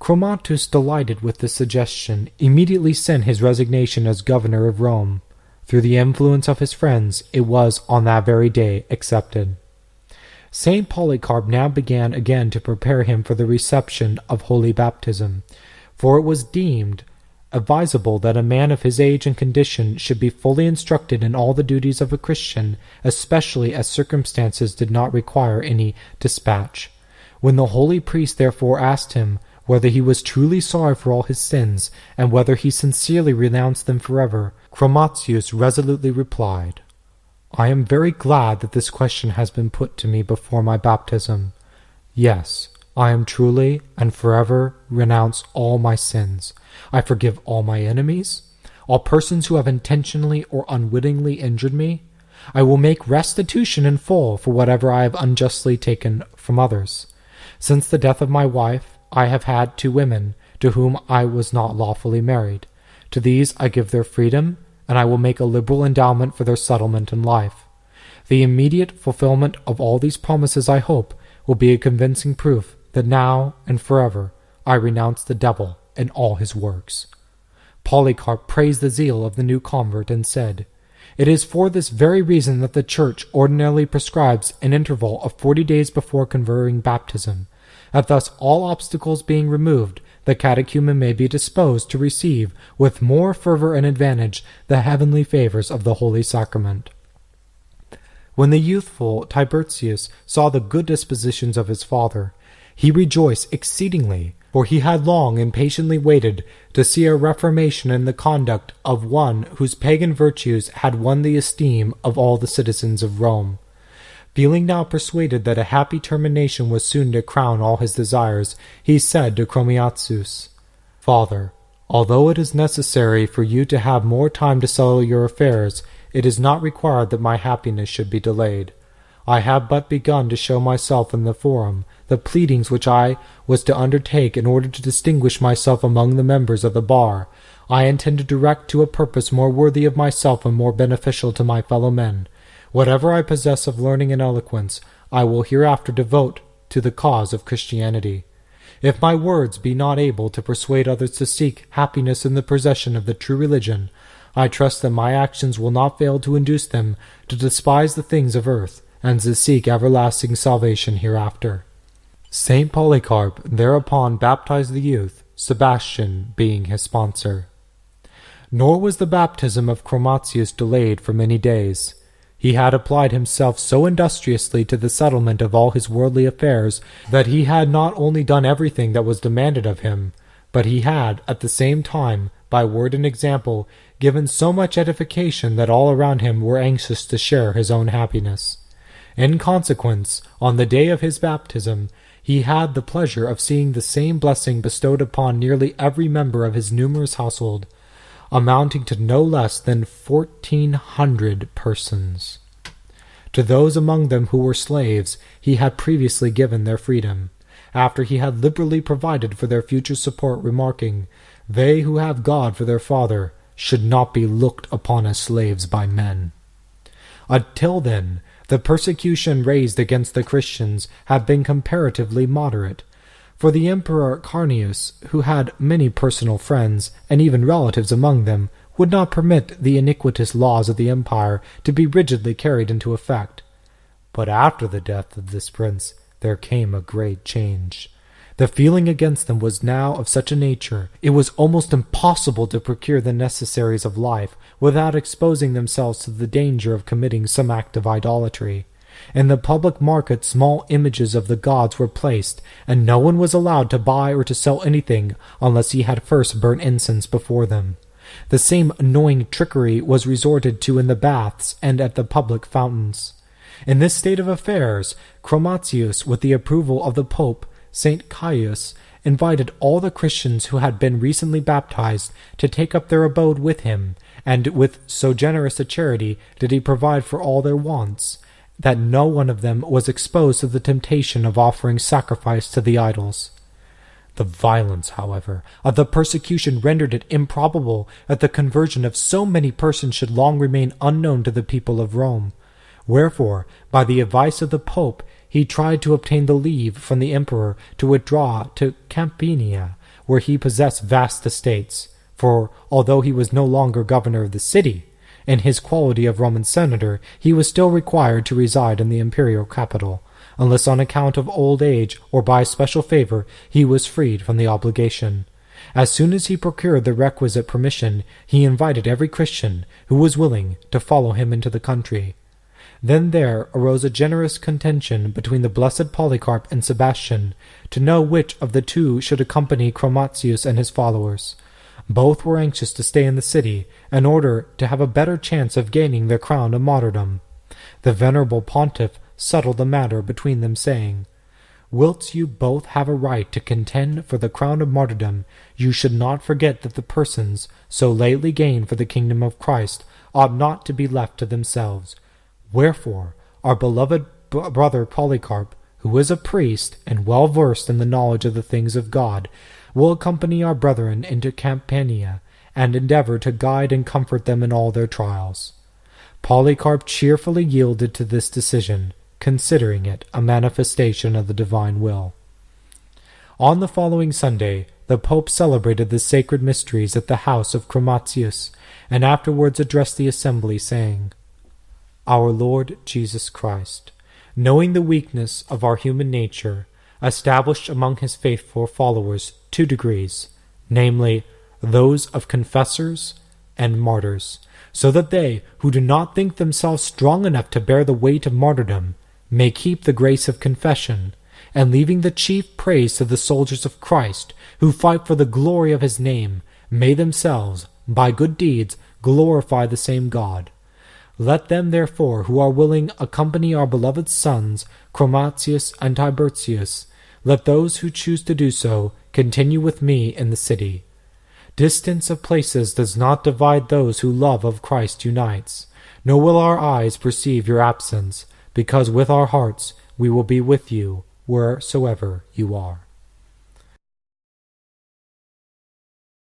Chromattus, delighted with this suggestion, immediately sent his resignation as governor of Rome. Through the influence of his friends, it was on that very day accepted. Saint Polycarp now began again to prepare him for the reception of holy baptism, for it was deemed advisable that a man of his age and condition should be fully instructed in all the duties of a Christian, especially as circumstances did not require any dispatch. When the holy priest therefore asked him whether he was truly sorry for all his sins, and whether he sincerely renounced them forever, Chromattus resolutely replied, "I am very glad that this question has been put to me before my baptism. Yes, I am truly and forever renounce all my sins. I forgive all my enemies, all persons who have intentionally or unwittingly injured me. I will make restitution in full for whatever I have unjustly taken from others. Since the death of my wife, I have had 2 women, to whom I was not lawfully married. To these I give their freedom, and I will make a liberal endowment for their settlement in life. The immediate fulfillment of all these promises, I hope, will be a convincing proof that now and forever I renounce the devil and all his works." Polycarp praised the zeal of the new convert and said, "It is for this very reason that the Church ordinarily prescribes an interval of 40 days before conferring baptism, that thus all obstacles being removed, the catechumen may be disposed to receive with more fervor and advantage the heavenly favors of the Holy Sacrament." When the youthful Tiburtius saw the good dispositions of his father, he rejoiced exceedingly, for he had long impatiently waited to see a reformation in the conduct of one whose pagan virtues had won the esteem of all the citizens of Rome. Feeling now persuaded that a happy termination was soon to crown all his desires, he said to Chromattus, "Father, although it is necessary for you to have more time to settle your affairs, it is not required that my happiness should be delayed. I have but begun to show myself in the forum. The pleadings which I was to undertake in order to distinguish myself among the members of the bar, I intend to direct to a purpose more worthy of myself and more beneficial to my fellow men. Whatever I possess of learning and eloquence, I will hereafter devote to the cause of Christianity. If my words be not able to persuade others to seek happiness in the possession of the true religion, I trust that my actions will not fail to induce them to despise the things of earth, and to seek everlasting salvation hereafter." Saint Polycarp thereupon baptized the youth, Sebastian being his sponsor. Nor was the baptism of Chromattus delayed for many days. He had applied himself so industriously to the settlement of all his worldly affairs that he had not only done everything that was demanded of him, but he had, at the same time, by word and example, given so much edification that all around him were anxious to share his own happiness. In consequence, on the day of his baptism, he had the pleasure of seeing the same blessing bestowed upon nearly every member of his numerous household, amounting to no less than 1,400 persons. To those among them who were slaves, he had previously given their freedom, after he had liberally provided for their future support, remarking, "They who have God for their Father should not be looked upon as slaves by men." Until then, the persecution raised against the Christians had been comparatively moderate, for the Emperor Carneus, who had many personal friends, and even relatives among them, would not permit the iniquitous laws of the empire to be rigidly carried into effect. But after the death of this prince, there came a great change. The feeling against them was now of such a nature, it was almost impossible to procure the necessaries of life without exposing themselves to the danger of committing some act of idolatry. In the public market small images of the gods were placed, and no one was allowed to buy or to sell anything unless he had first burnt incense before them. The same annoying trickery was resorted to in the baths and at the public fountains. In this state of affairs, Chromattus, with the approval of the Pope Saint Caius, invited all the Christians who had been recently baptized to take up their abode with him, and with so generous a charity did he provide for all their wants, that no one of them was exposed to the temptation of offering sacrifice to the idols. The violence, however, of the persecution rendered it improbable that the conversion of so many persons should long remain unknown to the people of Rome. Wherefore, by the advice of the Pope, he tried to obtain the leave from the emperor to withdraw to Campania, where he possessed vast estates, for although he was no longer governor of the city, in his quality of Roman senator he was still required to reside in the imperial capital, unless on account of old age or by special favor he was freed from the obligation. As soon as he procured the requisite permission, he invited every Christian who was willing to follow him into the country. Then there arose a generous contention between the blessed Polycarp and Sebastian, to know which of the two should accompany Chromatius and his followers. Both were anxious to stay in the city, in order to have a better chance of gaining their crown of martyrdom. The venerable pontiff settled the matter between them, saying, "Whilst you both have a right to contend for the crown of martyrdom, you should not forget that the persons so lately gained for the kingdom of Christ ought not to be left to themselves. Wherefore, our beloved brother Polycarp, who is a priest and well versed in the knowledge of the things of God, will accompany our brethren into Campania, and endeavor to guide and comfort them in all their trials." Polycarp cheerfully yielded to this decision, considering it a manifestation of the divine will. On the following Sunday, the Pope celebrated the sacred mysteries at the house of Chromatius, and afterwards addressed the assembly, saying, "Our Lord Jesus Christ, knowing the weakness of our human nature, established among his faithful followers 2 degrees, namely, those of confessors and martyrs, so that they who do not think themselves strong enough to bear the weight of martyrdom may keep the grace of confession, and leaving the chief praise to the soldiers of Christ, who fight for the glory of his name, may themselves, by good deeds, glorify the same God. Let them, therefore, who are willing, accompany our beloved sons, Chromatius and Tiburtius. Let those who choose to do so continue with me in the city. Distance of places does not divide those who love of Christ unites, nor will our eyes perceive your absence, because with our hearts we will be with you wheresoever you are."